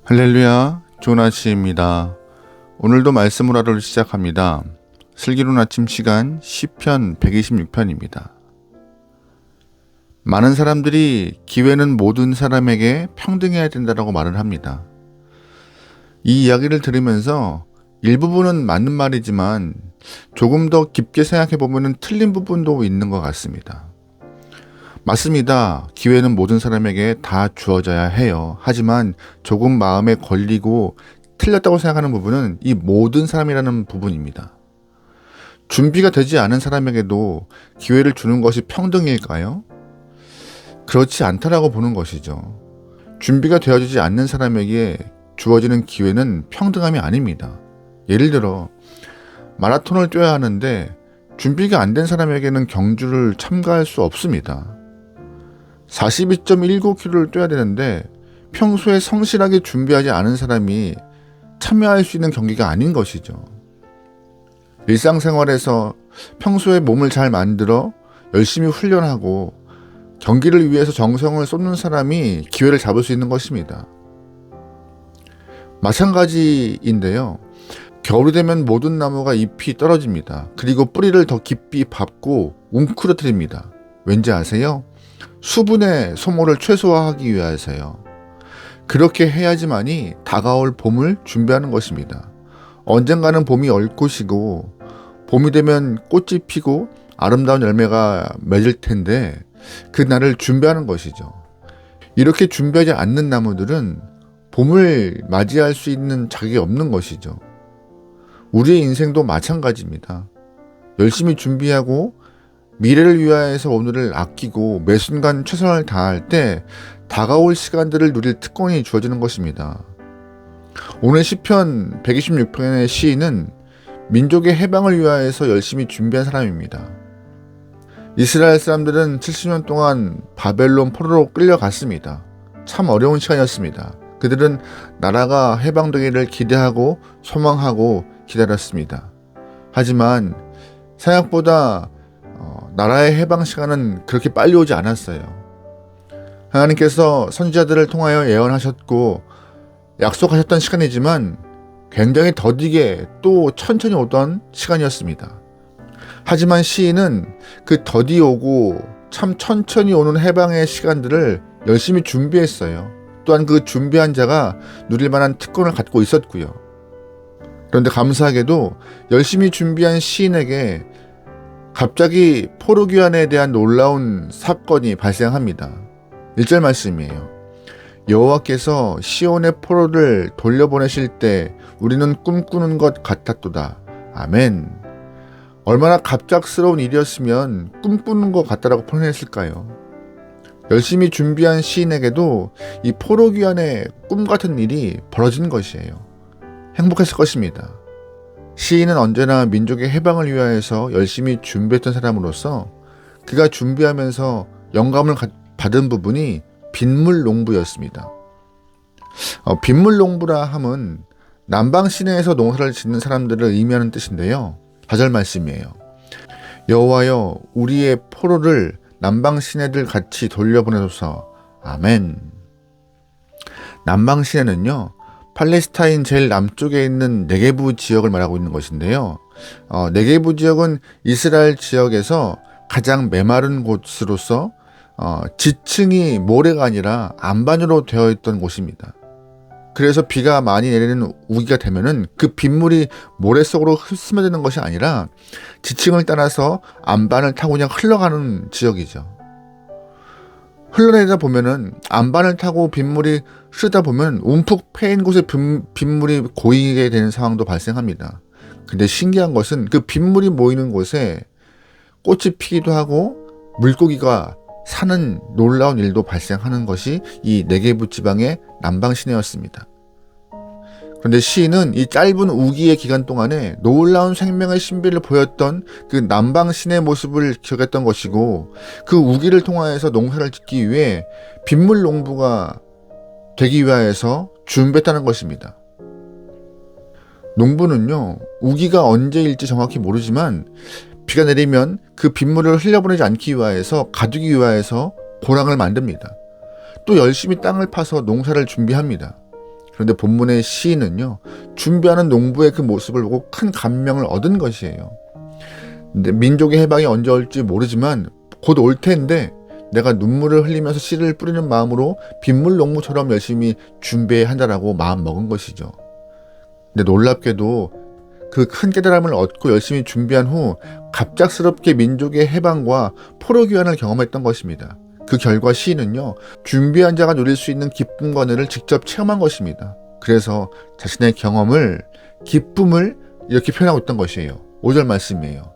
할렐루야, 좋은 아침입니다. 오늘도 말씀을 하루를 시작합니다. 슬기로운 아침 시간 시편 126편입니다. 많은 사람들이 기회는 모든 사람에게 평등해야 된다고 말을 합니다. 이 이야기를 들으면서 일부분은 맞는 말이지만 조금 더 깊게 생각해 보면 틀린 부분도 있는 것 같습니다. 맞습니다. 기회는 모든 사람에게 다 주어져야 해요. 하지만 조금 마음에 걸리고 틀렸다고 생각하는 부분은 이 모든 사람이라는 부분입니다. 준비가 되지 않은 사람에게도 기회를 주는 것이 평등일까요? 그렇지 않다라고 보는 것이죠. 준비가 되어지지 않는 사람에게 주어지는 기회는 평등함이 아닙니다. 예를 들어 마라톤을 뛰어야 하는데 준비가 안 된 사람에게는 경주를 참가할 수 없습니다. 42.19km를 뛰어야 되는데 평소에 성실하게 준비하지 않은 사람이 참여할 수 있는 경기가 아닌 것이죠. 일상생활에서 평소에 몸을 잘 만들어 열심히 훈련하고 경기를 위해서 정성을 쏟는 사람이 기회를 잡을 수 있는 것입니다. 마찬가지인데요. 겨울이 되면 모든 나무가 잎이 떨어집니다. 그리고 뿌리를 더 깊이 밟고 웅크러뜨립니다. 왠지 아세요? 수분의 소모를 최소화하기 위해서요. 그렇게 해야지만이 다가올 봄을 준비하는 것입니다. 언젠가는 봄이 올 것이고 봄이 되면 꽃이 피고 아름다운 열매가 맺을 텐데 그날을 준비하는 것이죠. 이렇게 준비하지 않는 나무들은 봄을 맞이할 수 있는 자격이 없는 것이죠. 우리의 인생도 마찬가지입니다. 열심히 준비하고 미래를 위하여서 오늘을 아끼고 매 순간 최선을 다할 때 다가올 시간들을 누릴 특권이 주어지는 것입니다. 오늘 시편 126편의 시인은 민족의 해방을 위하여서 열심히 준비한 사람입니다. 이스라엘 사람들은 70년 동안 바벨론 포로로 끌려갔습니다. 참 어려운 시간이었습니다. 그들은 나라가 해방되기를 기대하고 소망하고 기다렸습니다. 하지만 생각보다 나라의 해방 시간은 그렇게 빨리 오지 않았어요. 하나님께서 선지자들을 통하여 예언하셨고 약속하셨던 시간이지만 굉장히 더디게 또 천천히 오던 시간이었습니다. 하지만 시인은 그 더디 오고 참 천천히 오는 해방의 시간들을 열심히 준비했어요. 또한 그 준비한 자가 누릴 만한 특권을 갖고 있었고요. 그런데 감사하게도 열심히 준비한 시인에게 갑자기 포로귀환에 대한 놀라운 사건이 발생합니다. 1절 말씀이에요. 여호와께서 시온의 포로를 돌려보내실 때 우리는 꿈꾸는 것 같았도다. 아멘. 얼마나 갑작스러운 일이었으면 꿈꾸는 것 같다라고 표현했을까요? 열심히 준비한 시인에게도 이 포로귀환의 꿈 같은 일이 벌어진 것이에요. 행복했을 것입니다. 시인은 언제나 민족의 해방을 위하여서 열심히 준비했던 사람으로서 그가 준비하면서 영감을 받은 부분이 빗물 농부였습니다. 빗물 농부라 함은 남방 시내에서 농사를 짓는 사람들을 의미하는 뜻인데요. 4절 말씀이에요. 여호와여 우리의 포로를 남방 시내들 같이 돌려보내소서. 아멘. 남방 시내는요. 팔레스타인 제일 남쪽에 있는 네게부 지역을 말하고 있는 것인데요. 네게부 지역은 이스라엘 지역에서 가장 메마른 곳으로서 지층이 모래가 아니라 안반으로 되어 있던 곳입니다. 그래서 비가 많이 내리는 우기가 되면은 그 빗물이 모래 속으로 스며드는 것이 아니라 지층을 따라서 안반을 타고 그냥 흘러가는 지역이죠. 흘러내리다 보면은 안반을 타고 빗물이 흐르다 보면 움푹 패인 곳에 빗물이 고이게 되는 상황도 발생합니다. 근데 신기한 것은 그 빗물이 모이는 곳에 꽃이 피기도 하고 물고기가 사는 놀라운 일도 발생하는 것이 이 네게부 지방의 남방 시내였습니다. 그런데 시인은 이 짧은 우기의 기간 동안에 놀라운 생명의 신비를 보였던 그 남방 시내의 모습을 기억했던 것이고 그 우기를 통하여서 농사를 짓기 위해 빗물 농부가 되기 위하여서 준비했다는 것입니다. 농부는요, 우기가 언제일지 정확히 모르지만 비가 내리면 그 빗물을 흘려보내지 않기 위하여서 가두기 위하여서 고랑을 만듭니다. 또 열심히 땅을 파서 농사를 준비합니다. 그런데 본문의 시인은요, 준비하는 농부의 그 모습을 보고 큰 감명을 얻은 것이에요. 근데 민족의 해방이 언제 올지 모르지만 곧 올 텐데 내가 눈물을 흘리면서 씨를 뿌리는 마음으로 빗물 농부처럼 열심히 준비해야 한다라고 마음 먹은 것이죠. 근데 놀랍게도 그 큰 깨달음을 얻고 열심히 준비한 후 갑작스럽게 민족의 해방과 포로 귀환을 경험했던 것입니다. 그 결과 시인은요, 준비한 자가 누릴 수 있는 기쁨과 은혜를 직접 체험한 것입니다. 그래서 자신의 경험을, 기쁨을 이렇게 표현하고 있던 것이에요. 5절 말씀이에요.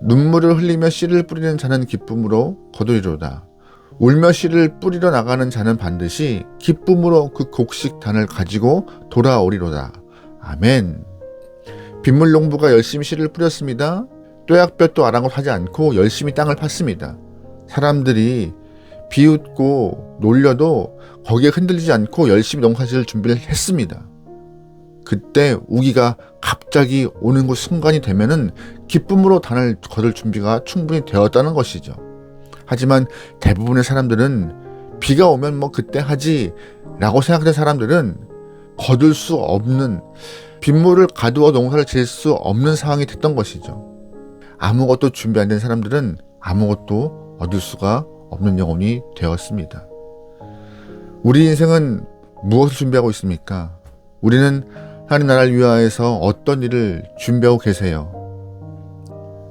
눈물을 흘리며 씨를 뿌리는 자는 기쁨으로 거두리로다. 울며 씨를 뿌리러 나가는 자는 반드시 기쁨으로 그 곡식단을 가지고 돌아오리로다. 아멘. 빗물 농부가 열심히 씨를 뿌렸습니다. 뙤약볕도 아랑곳하지 않고 열심히 땅을 팠습니다. 사람들이 비웃고 놀려도 거기에 흔들리지 않고 열심히 농사지을 준비를 했습니다. 그때 우기가 갑자기 오는 그 순간이 되면은 기쁨으로 단을 거둘 준비가 충분히 되었다는 것이죠. 하지만 대부분의 사람들은 비가 오면 뭐 그때 하지 라고 생각하는 사람들은 거둘 수 없는, 빗물을 가두어 농사를 지을 수 없는 상황이 됐던 것이죠. 아무것도 준비 안 된 사람들은 아무것도 얻을 수가 없는 영혼이 되었습니다. 우리 인생은 무엇을 준비하고 있습니까? 우리는 하나님 나라를 위하여서 어떤 일을 준비하고 계세요?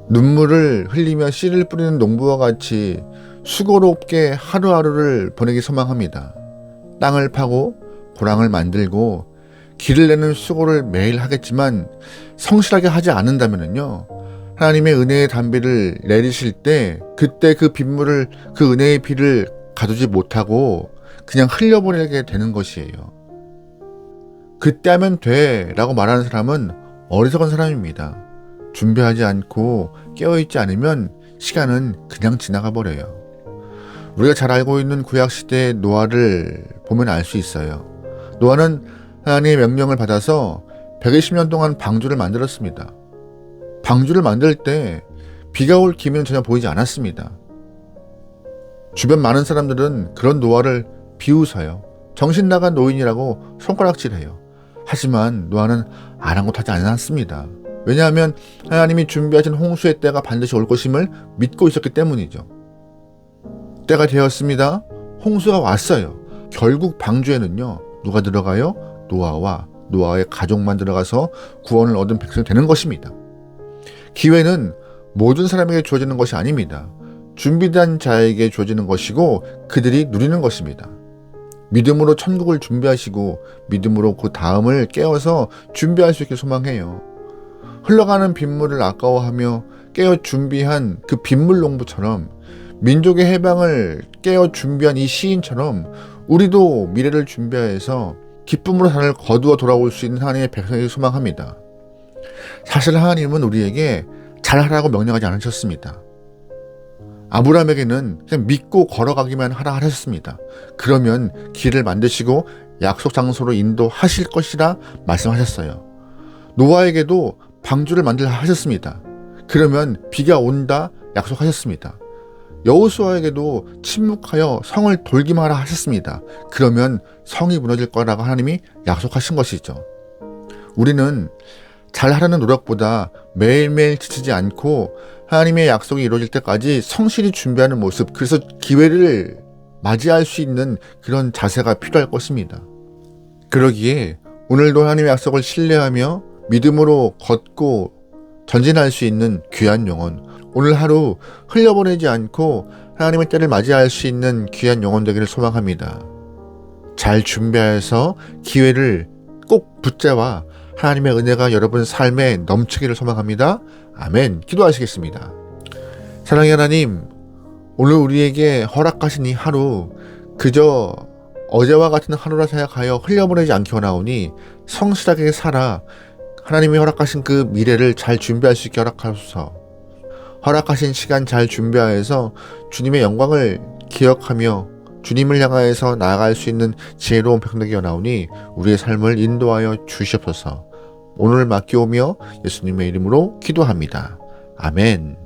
눈물을 흘리며 씨를 뿌리는 농부와 같이 수고롭게 하루하루를 보내기 소망합니다. 땅을 파고 고랑을 만들고 길을 내는 수고를 매일 하겠지만 성실하게 하지 않는다면요, 하나님의 은혜의 단비를 내리실 때 그때 그 빗물을, 그 은혜의 비를 가두지 못하고 그냥 흘려보내게 되는 것이에요. 그때 하면 돼 라고 말하는 사람은 어리석은 사람입니다. 준비하지 않고 깨어있지 않으면 시간은 그냥 지나가 버려요. 우리가 잘 알고 있는 구약시대의 노아를 보면 알 수 있어요. 노아는 하나님의 명령을 받아서 120년 동안 방주를 만들었습니다. 방주를 만들 때 비가 올 기미는 전혀 보이지 않았습니다. 주변 많은 사람들은 그런 노아를 비웃어요. 정신 나간 노인이라고 손가락질해요. 하지만 노아는 아랑곳하지 않았습니다. 왜냐하면 하나님이 준비하신 홍수의 때가 반드시 올 것임을 믿고 있었기 때문이죠. 때가 되었습니다. 홍수가 왔어요. 결국 방주에는요, 누가 들어가요? 노아와 노아의 가족만 들어가서 구원을 얻은 백성이 되는 것입니다. 기회는 모든 사람에게 주어지는 것이 아닙니다. 준비된 자에게 주어지는 것이고 그들이 누리는 것입니다. 믿음으로 천국을 준비하시고 믿음으로 그 다음을 깨어서 준비할 수 있게 소망해요. 흘러가는 빗물을 아까워하며 깨어 준비한 그 빗물 농부처럼, 민족의 해방을 깨어 준비한 이 시인처럼 우리도 미래를 준비해서 기쁨으로 산을 거두어 돌아올 수 있는 하나님의 백성에게 소망합니다. 사실 하나님은 우리에게 잘하라고 명령하지 않으셨습니다. 아브라함에게는 그냥 믿고 걸어가기만 하라 하셨습니다. 그러면 길을 만드시고 약속 장소로 인도하실 것이라 말씀하셨어요. 노아에게도 방주를 만들라 하셨습니다. 그러면 비가 온다 약속하셨습니다. 여호수아에게도 침묵하여 성을 돌기만 하라 하셨습니다. 그러면 성이 무너질 거라고 하나님이 약속하신 것이죠. 우리는 잘하려는 노력보다 매일매일 지치지 않고 하나님의 약속이 이루어질 때까지 성실히 준비하는 모습, 그래서 기회를 맞이할 수 있는 그런 자세가 필요할 것입니다. 그러기에 오늘도 하나님의 약속을 신뢰하며 믿음으로 걷고 전진할 수 있는 귀한 영혼, 오늘 하루 흘려보내지 않고 하나님의 때를 맞이할 수 있는 귀한 영혼 되기를 소망합니다. 잘 준비해서 기회를 꼭 붙잡아 하나님의 은혜가 여러분 삶에 넘치기를 소망합니다. 아멘. 기도하시겠습니다. 사랑의 하나님, 오늘 우리에게 허락하신 이 하루 그저 어제와 같은 하루라 생각하여 흘려보내지 않게 원하오니 성실하게 살아 하나님이 허락하신 그 미래를 잘 준비할 수 있게 허락하소서. 허락하신 시간 잘 준비하여서 주님의 영광을 기억하며 주님을 향하여서 나아갈 수 있는 지혜로운 백성 되게 원하오니 우리의 삶을 인도하여 주시옵소서. 오늘 맡겨오며 예수님의 이름으로 기도합니다. 아멘.